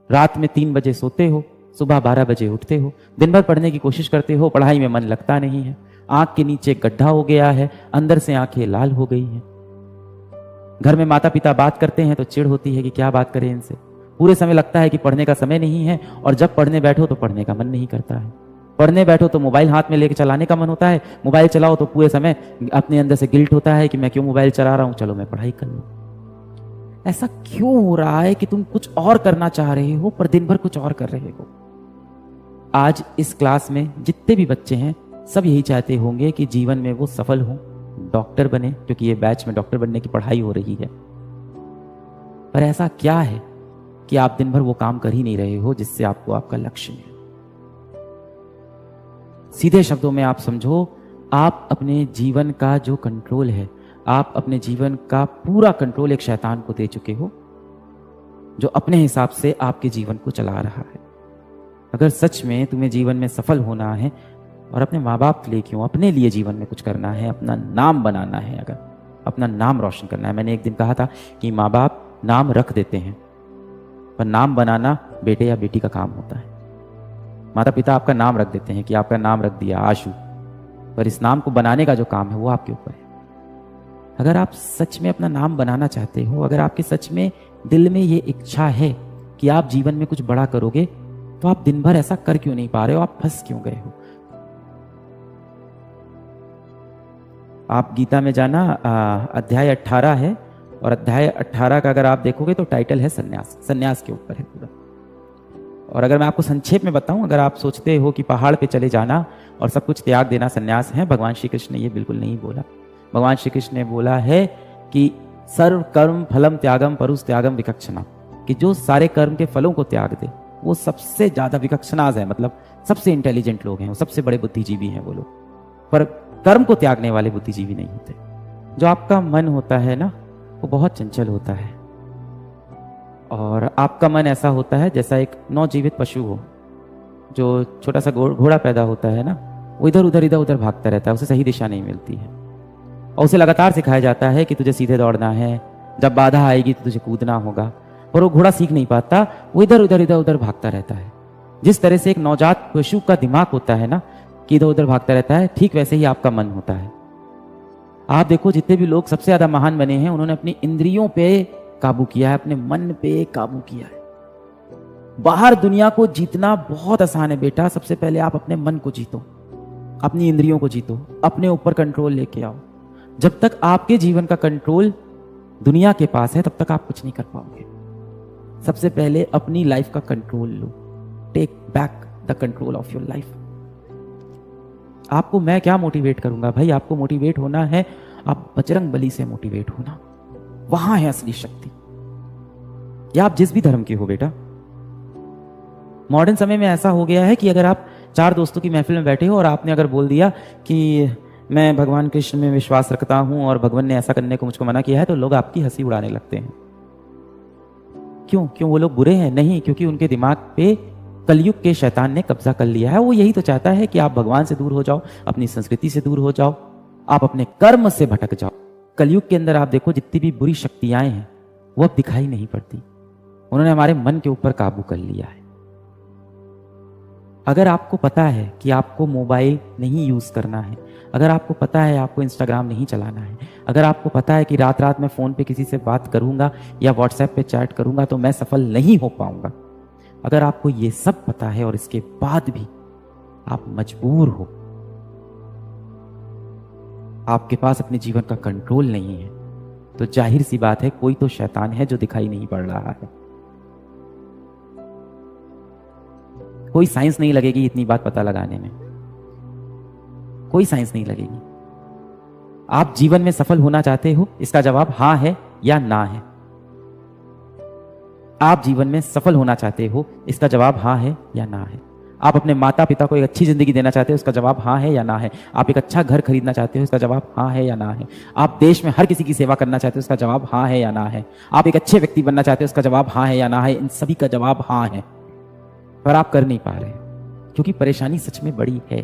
रात में 3 बजे सोते हो, सुबह 12 बजे उठते हो, दिन भर पढ़ने की कोशिश करते हो, पढ़ाई में मन लगता नहीं है, आंख के नीचे गड्ढा हो गया है, अंदर से आंखें लाल हो गई हैं। घर में माता पिता बात करते हैं तो चिढ़ होती है कि क्या बात करें इनसे। पूरे समय लगता है कि पढ़ने का समय नहीं है, और जब पढ़ने बैठो तो पढ़ने का मन नहीं करता है। पढ़ने बैठो तो मोबाइल हाथ में लेके चलाने का मन होता है, मोबाइल चलाओ तो पूरे समय अपने अंदर से गिल्ट होता है कि मैं क्यों मोबाइल चला रहा हूं, चलो मैं पढ़ाई कर लूं। ऐसा क्यों हो रहा है कि तुम कुछ और करना चाह रहे हो पर दिन भर कुछ और कर रहे हो? आज इस क्लास में जितने भी बच्चे हैं सब यही चाहते होंगे कि जीवन में वो सफल हो, डॉक्टर बने, क्योंकि ये बैच में डॉक्टर बनने की पढ़ाई हो रही है। पर ऐसा क्या है कि आप दिन भर वो काम कर ही नहीं रहे हो जिससे आपको आपका लक्ष्य मिले? सीधे शब्दों में आप समझो, आप अपने जीवन का जो कंट्रोल है, आप अपने जीवन का पूरा कंट्रोल एक शैतान को दे चुके हो, जो अपने हिसाब से आपके जीवन को चला रहा है। अगर सच में तुम्हें जीवन में सफल होना है, और अपने माँ बाप के लिए क्यों, अपने लिए जीवन में कुछ करना है, अपना नाम बनाना है, अगर अपना नाम रोशन करना है। मैंने एक दिन कहा था कि माँ बाप नाम रख देते हैं, पर नाम बनाना बेटे या बेटी का काम होता है। माता पिता आपका नाम रख देते हैं कि आपका नाम रख दिया आशु, पर इस नाम को बनाने का जो काम है वो आपके ऊपर है। अगर आप सच में अपना नाम बनाना चाहते हो, अगर आपके सच में दिल में ये इच्छा है कि आप जीवन में कुछ बड़ा करोगे, तो आप दिन भर ऐसा कर क्यों नहीं पा रहे हो? आप फंस क्यों गए हो? आप गीता में जाना, अध्याय 18 है, और अध्याय 18 का अगर आप देखोगे तो टाइटल है सन्यास। सन्यास के ऊपर है पूरा। और अगर मैं आपको संक्षेप में बताऊं, अगर आप सोचते हो कि पहाड़ पे चले जाना और सब कुछ त्याग देना सन्यास है, भगवान श्री कृष्ण ने ये बिल्कुल नहीं बोला। भगवान श्री कृष्ण ने बोला है कि सर्व कर्म फलम त्यागम परुष त्यागम विकक्षणा, कि जो सारे कर्म के फलों को त्याग दे वो सबसे ज्यादा विकक्षणाज है, मतलब सबसे इंटेलिजेंट लोग हैं, वो सबसे बड़े बुद्धिजीवी हैं वो लोग। पर कर्म को त्यागने वाले बुद्धिजीवी नहीं होते। जो आपका मन होता है ना, वो बहुत चंचल होता है, और आपका मन ऐसा होता है जैसा एक नवजीवित पशु हो। जो छोटा सा घोड़ा पैदा होता है ना, वो इधर उधर भागता रहता है, उसे सही दिशा नहीं मिलती है, और उसे लगातार सिखाया जाता है कि तुझे सीधे दौड़ना है, जब बाधा आएगी तो तुझे कूदना होगा, पर वो घोड़ा सीख नहीं पाता, वो इधर उधर भागता रहता है। जिस तरह से एक नवजात पशु का दिमाग होता है ना कि इधर उधर भागता रहता है, ठीक वैसे ही आपका मन होता है। आप देखो जितने भी लोग सबसे ज्यादा महान बने हैं, उन्होंने अपनी इंद्रियों पे काबू किया है, अपने मन पे काबू किया है। बाहर दुनिया को जीतना बहुत आसान है बेटा, सबसे पहले आप अपने मन को जीतो, अपनी इंद्रियों को जीतो, अपने ऊपर कंट्रोल लेके आओ। जब तक आपके जीवन का कंट्रोल दुनिया के पास है, तब तक आप कुछ नहीं कर पाओगे। सबसे पहले अपनी लाइफ का कंट्रोल लो, take back the control of your life. आपको मैं क्या मोटिवेट करूंगा भाई? आपको मोटिवेट होना है, आप बजरंग बली से मोटिवेट होना, वहां है असली शक्ति। या आप जिस भी धर्म के हो बेटा, मॉडर्न समय में ऐसा हो गया है कि अगर आप 4 दोस्तों की महफिल में बैठे हो और आपने अगर बोल दिया कि मैं भगवान कृष्ण में विश्वास रखता हूं और भगवान ने ऐसा करने को मुझको मना किया है, तो लोग आपकी हंसी उड़ाने लगते हैं। क्यों वो लोग बुरे हैं? नहीं, क्योंकि उनके दिमाग पे कलयुग के शैतान ने कब्जा कर लिया है। वो यही तो चाहता है कि आप भगवान से दूर हो जाओ, अपनी संस्कृति से दूर हो जाओ, आप अपने कर्म से भटक जाओ। कलयुग के अंदर आप देखो जितनी भी बुरी शक्तियां हैं वो अब दिखाई नहीं पड़ती, उन्होंने हमारे मन के ऊपर काबू कर लिया है। अगर आपको पता है कि आपको मोबाइल नहीं यूज करना है, अगर आपको पता है आपको इंस्टाग्राम नहीं चलाना है, अगर आपको पता है कि रात रात में फोन पे किसी से बात करूंगा या व्हाट्सएप पे चैट करूंगा तो मैं सफल नहीं हो पाऊंगा, अगर आपको ये सब पता है और इसके बाद भी आप मजबूर हो, आपके पास अपने जीवन का कंट्रोल नहीं है, तो जाहिर सी बात है कोई तो शैतान है जो दिखाई नहीं पड़ रहा है। कोई साइंस नहीं लगेगी इतनी बात पता लगाने में, कोई साइंस नहीं लगेगी। आप जीवन में सफल होना चाहते हो, इसका जवाब हाँ है या ना है। आप जीवन में सफल होना चाहते हो, इसका जवाब हाँ है या ना है। आप अपने माता पिता को एक अच्छी जिंदगी देना चाहते हो, इसका जवाब हाँ है या ना है। आप एक अच्छा घर खरीदना चाहते हो, इसका जवाब हाँ है या ना है। आप देश में हर किसी की सेवा करना चाहते हो, इसका जवाब हाँ है या ना है। आप एक अच्छे व्यक्ति बनना चाहते हो, इसका जवाब हाँ है या ना है। इन सभी का जवाब हाँ है, पर आप कर नहीं पा रहे क्योंकि परेशानी सच में बड़ी है।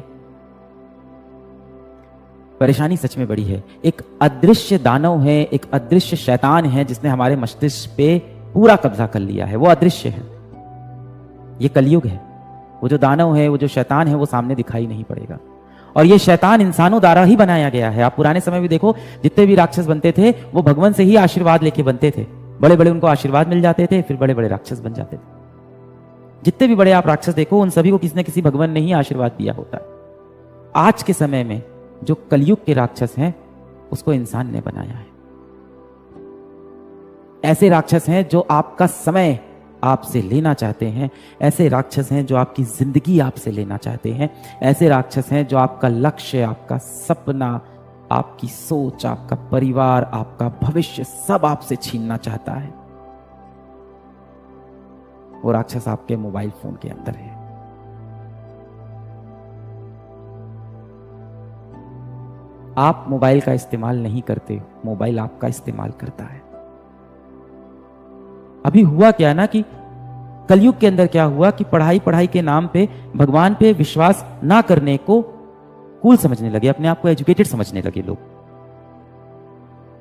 परेशानी सच में बड़ी है। एक अदृश्य दानव है, एक अदृश्य शैतान है जिसने हमारे मस्तिष्क पे पूरा कब्जा कर लिया है। वो अदृश्य है, ये कलयुग है। वो जो दानव है, वो जो शैतान है, वो सामने दिखाई नहीं पड़ेगा। और ये शैतान इंसानों द्वारा ही बनाया गया है। आप पुराने समय में देखो, जितने भी राक्षस बनते थे वो भगवान से ही आशीर्वाद लेके बनते थे। बड़े बड़े उनको आशीर्वाद मिल जाते थे, फिर बड़े बड़े राक्षस बन जाते थे। जितने भी बड़े आप राक्षस देखो, उन सभी को किसी न किसी भगवान ने ही आशीर्वाद दिया होता है। आज के समय में जो कलयुग के राक्षस हैं, उसको इंसान ने बनाया है। ऐसे राक्षस हैं जो आपका समय आपसे लेना चाहते हैं। ऐसे राक्षस हैं जो आपकी जिंदगी आपसे लेना चाहते हैं। ऐसे राक्षस हैं जो आपका लक्ष्य, आपका सपना, आपकी सोच, आपका परिवार, आपका भविष्य सब आपसे छीनना चाहता है। वो राक्षस आपके मोबाइल फोन के अंदर है। आप मोबाइल का इस्तेमाल नहीं करते, मोबाइल आपका इस्तेमाल करता है। अभी हुआ क्या ना कि कलयुग के अंदर क्या हुआ कि पढ़ाई के नाम पे भगवान पे विश्वास ना करने को कूल समझने लगे, अपने आप को एजुकेटेड समझने लगे लोग।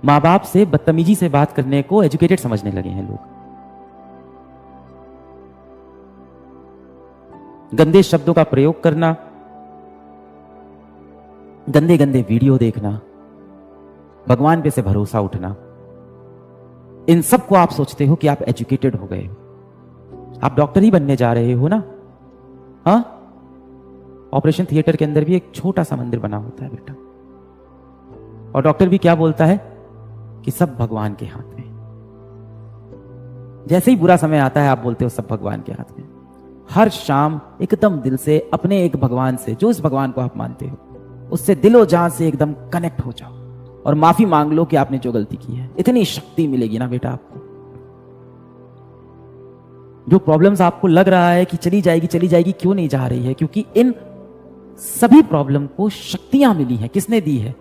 मां बाप से बदतमीजी से बात करने को एजुकेटेड समझने लगे हैं लोग। गंदे शब्दों का प्रयोग करना, गंदे गंदे वीडियो देखना, भगवान पे से भरोसा उठना, इन सब को आप सोचते हो कि आप एजुकेटेड हो गए। आप डॉक्टर ही बनने जा रहे हो ना? हाँ, ऑपरेशन थिएटर के अंदर भी एक छोटा सा मंदिर बना होता है बेटा, और डॉक्टर भी क्या बोलता है कि सब भगवान के हाथ में। जैसे ही बुरा समय आता है आप बोलते हो सब भगवान के हाथ में। हर शाम एकदम दिल से अपने एक भगवान से, जो इस भगवान को आप मानते हो, उससे दिलो जान से एकदम कनेक्ट हो जाओ और माफी मांग लो कि आपने जो गलती की है। इतनी शक्ति मिलेगी ना बेटा आपको। जो प्रॉब्लम्स आपको लग रहा है कि चली जाएगी, क्यों नहीं जा रही है? क्योंकि इन सभी प्रॉब्लम को शक्तियां मिली हैं। किसने दी है?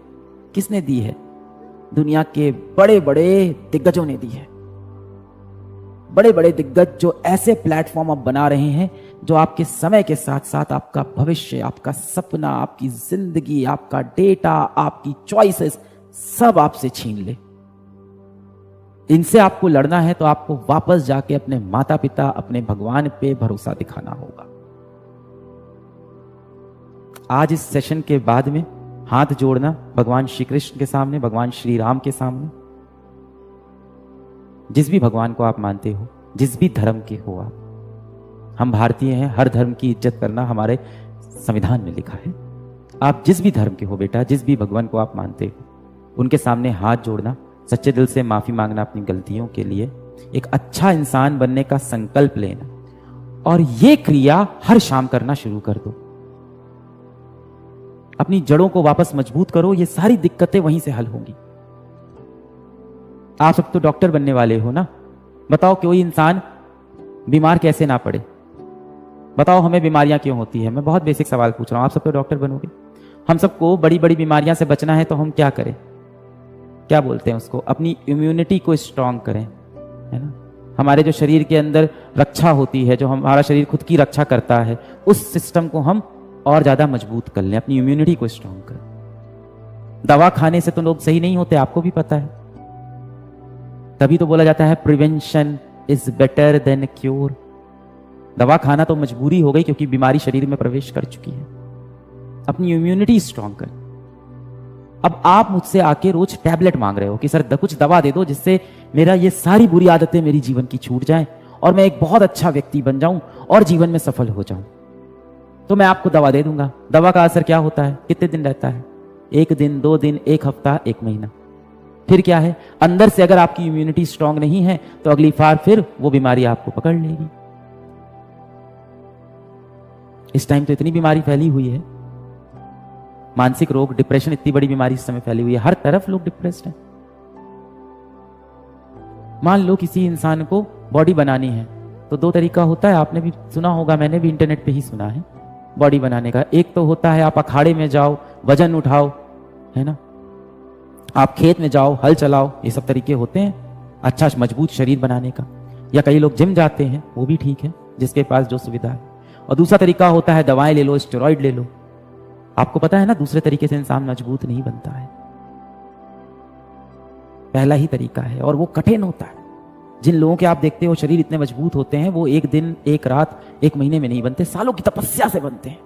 किसने दी है? दुनिया के बड़े बड़े दिग्गजों ने दी है। बड़े बड़े दिग्गज जो ऐसे प्लेटफॉर्म अब बना रहे हैं जो आपके समय के साथ साथ आपका भविष्य, आपका सपना, आपकी जिंदगी, आपका डेटा, आपकी चॉइसेस सब आपसे छीन ले। इनसे आपको लड़ना है तो आपको वापस जाके अपने माता पिता, अपने भगवान पे भरोसा दिखाना होगा। आज इस सेशन के बाद में हाथ जोड़ना भगवान श्री कृष्ण के सामने, भगवान श्री राम के सामने, जिस भी भगवान को आप मानते हो, जिस भी धर्म के हो आप। हम भारतीय हैं, हर धर्म की इज्जत करना हमारे संविधान में लिखा है। आप जिस भी धर्म के हो बेटा, जिस भी भगवान को आप मानते हो, उनके सामने हाथ जोड़ना, सच्चे दिल से माफी मांगना अपनी गलतियों के लिए, एक अच्छा इंसान बनने का संकल्प लेना, और ये क्रिया हर शाम करना शुरू कर दो। अपनी जड़ों को वापस मजबूत करो, ये सारी दिक्कतें वहीं से हल होंगी। आप सब तो डॉक्टर बनने वाले हो ना? बताओ कोई इंसान बीमार कैसे ना पड़े? बताओ हमें बीमारियां क्यों होती है? मैं बहुत बेसिक सवाल पूछ रहा हूं। आप सब तो डॉक्टर बनोगे। हम सबको बड़ी बड़ी बीमारियां से बचना है तो हम क्या करें? क्या बोलते हैं उसको? अपनी इम्यूनिटी को स्ट्रांग करें, है ना? हमारे जो शरीर के अंदर रक्षा होती है, जो हमारा शरीर खुद की रक्षा करता है, उस सिस्टम को हम और ज्यादा मजबूत कर लें, अपनी इम्यूनिटी को स्ट्रांग करें। दवा खाने से तो लोग सही नहीं होते, आपको भी पता है। तभी तो बोला जाता है prevention is better than cure. दवा खाना तो मजबूरी हो गई क्योंकि बीमारी शरीर में प्रवेश कर चुकी है। अपनी इम्यूनिटी स्ट्रांग करें। अब आप मुझसे आके रोज टैबलेट मांग रहे हो कि सर कुछ दवा दे दो जिससे मेरा ये सारी बुरी आदतें मेरी जीवन की छूट जाएं और मैं एक बहुत अच्छा व्यक्ति बन जाऊं और जीवन में सफल हो जाऊं। तो मैं आपको दवा दे दूंगा। दवा का असर क्या होता है? कितने दिन रहता है? 1 दिन, 2 दिन, 1 हफ्ता, 1 महीना। फिर क्या है? अंदर से अगर आपकी इम्यूनिटी स्ट्रांग नहीं है तो अगली बार फिर वो बीमारी आपको पकड़ लेगी। इस टाइम तो इतनी बीमारी फैली हुई है, मानसिक रोग, डिप्रेशन, इतनी बड़ी बीमारी इस समय फैली हुई है। हर तरफ लोग डिप्रेस्ड हैं। मान लो किसी इंसान को बॉडी बनानी है तो 2 तरीका होता है। आपने भी सुना होगा, मैंने भी इंटरनेट पे ही सुना है बॉडी बनाने का। एक तो होता है आप अखाड़े में जाओ, वजन उठाओ, है ना? आप खेत में जाओ, हल चलाओ, ये सब तरीके होते हैं अच्छा मजबूत शरीर बनाने का। या कई लोग जिम जाते हैं, वो भी ठीक है, जिसके पास जो सुविधा है। और दूसरा तरीका होता है दवाएं ले लो, स्टेरॉइड ले लो। आपको पता है ना, दूसरे तरीके से इंसान मजबूत नहीं बनता है। पहला ही तरीका है और वो कठिन होता है। जिन लोगों के आप देखते हो शरीर इतने मजबूत होते हैं, वो एक दिन, एक रात, एक महीने में नहीं बनते, सालों की तपस्या से बनते हैं।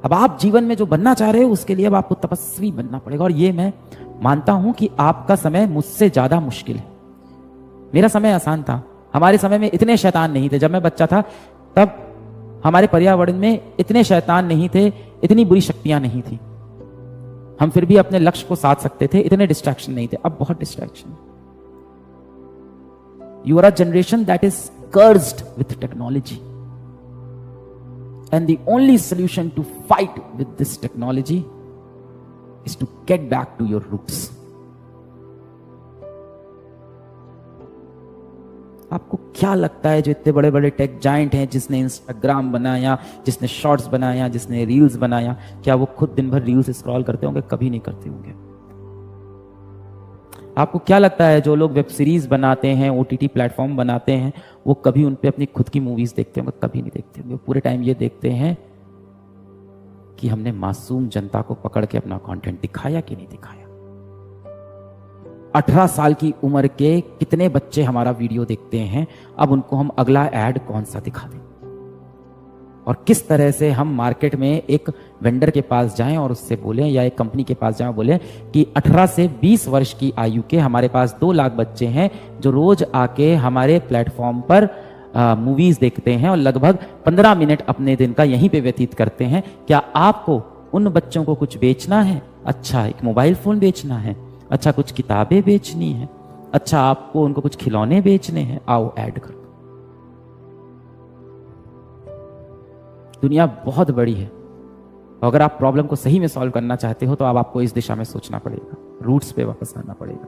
अब आप जीवन में जो बनना चाह रहे हो उसके लिए अब आपको तपस्वी बनना पड़ेगा। और ये मैं मानता हूं कि आपका समय मुझसे ज्यादा मुश्किल है। मेरा समय आसान था, हमारे समय में इतने शैतान नहीं थे। जब मैं बच्चा था तब हमारे पर्यावरण में इतने शैतान नहीं थे, इतनी बुरी शक्तियां नहीं थी, हम फिर भी अपने लक्ष्य को साध सकते थे, इतने डिस्ट्रैक्शन नहीं थे। अब बहुत distraction. You are a generation that is cursed with technology, and the only solution to fight with this technology is to get back to your roots. आपको क्या लगता है जो इतने बड़े बड़े टेक जायंट हैं, जिसने इंस्टाग्राम बनाया, जिसने शॉर्ट्स बनाया, जिसने रील्स बनाया, क्या वो खुद दिन भर रील्स स्क्रॉल करते होंगे? कभी नहीं करते होंगे। आपको क्या लगता है जो लोग वेब सीरीज बनाते हैं, ओटीटी प्लेटफॉर्म बनाते हैं, वो कभी उन पे अपनी खुद की मूवीज देखते होंगे? कभी नहीं देखते होंगे। पूरे टाइम ये देखते हैं कि हमने मासूम जनता को पकड़ के अपना कंटेंट दिखाया कि नहीं दिखाया। 18 साल की उम्र के कितने बच्चे हमारा वीडियो देखते हैं, अब उनको हम अगला ऐड कौन सा दिखा दें, और किस तरह से हम मार्केट में एक वेंडर के पास जाएं और उससे बोलें, या एक कंपनी के पास जाएं और बोलें कि 18 से 20 वर्ष की आयु के हमारे पास 2 लाख बच्चे हैं जो रोज आके हमारे प्लेटफॉर्म पर मूवीज देखते हैं और लगभग 15 मिनट अपने दिन का यहीं पे व्यतीत करते हैं। क्या आपको उन बच्चों को कुछ बेचना है? अच्छा, एक मोबाइल फोन बेचना है? अच्छा, कुछ किताबें बेचनी है? अच्छा, आपको उनको कुछ खिलौने बेचने हैं? आओ ऐड करो। दुनिया बहुत बड़ी है, और अगर आप प्रॉब्लम को सही में सॉल्व करना चाहते हो तो अब आपको इस दिशा में सोचना पड़ेगा, रूट्स पे वापस आना पड़ेगा।